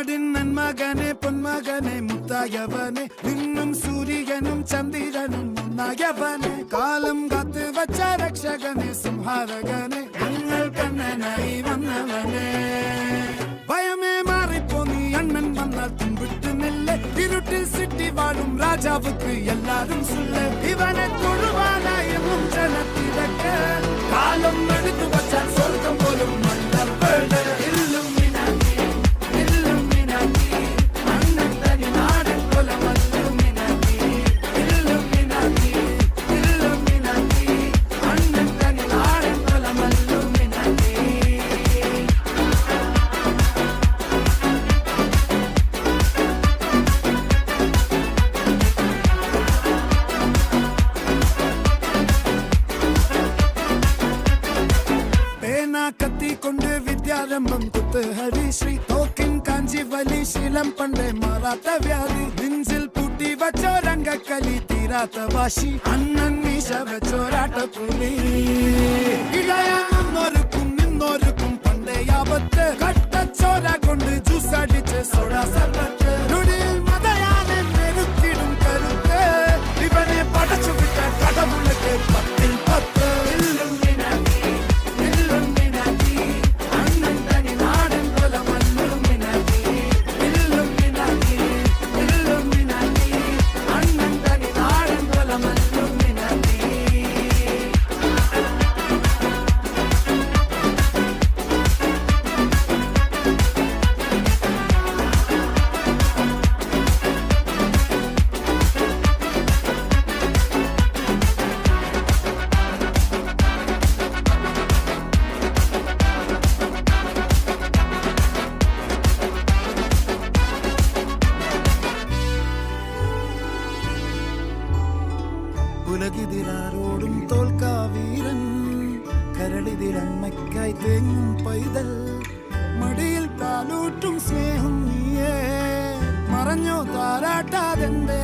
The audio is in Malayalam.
നാടിൻ നന്മകനെ പൊന്മകനെ മുത്തായവനെ നിന്നും സൂര്യനും ചന്ദ്രനും ഒന്നായവനെ കാലം കാത്ത് വച്ച രക്ഷകനെ സംഹാരകനെ ഞങ്ങൾ കണ്ണനായി വന്നവനെ ഭയമേ മാറിപ്പോ നീ അണ്ണൻ വന്നാൽ തുമ്പിട്ടുന്നില്ല ഇരുട്ടിൽ സിറ്റി വാഴും രാജാവുക്ക് എല്ലാരും സുല്ല ഇവനെ തൊഴുവാനായി ജനത്തിരക്ക് കാലം എടുത്തു വച്ചാൽ സ്വർഗം പോലും കത്തിക്കൊണ്ട് വിദ്യാരംഭം കുത്ത് ഹരിശ്രീ തോക്കിൻ കാഞ്ചി വലി ശീലം പണ്ടേ മാറാത്ത വ്യാധി നെഞ്ചിൽ പൂട്ടി വച്ചോരംഗക്കലി തീരാത്ത വാശി അണ്ണൻ മീശ വെച്ചോരാട്ടപ്പുലി ഇളയാന്നൊരുക്കും നിന്നൊരുക്കും പണ്ടേ ആപത്ത് കട്ടച്ചോര കൊണ്ട് ജ്യൂസ് അടിച്ച് സോഡാ സർബത്ത് നൊടിയിൽ മതയാനെ നെരുക്കിടും കരുത്ത് ഇവനെ പടച്ചു വിട്ട കടവുള്ളക്ക് 10-10 ഉലകിതിരാരോടും തോൽക്കാവീരൻ കരളിതിരമ്മയ്ക്കായി തേങ്ങും പൈതൽ മടിയിൽ പാലൂട്ടും സ്നേഹം നീയേ മറഞ്ഞോ താരാട്ടാതെന്തേ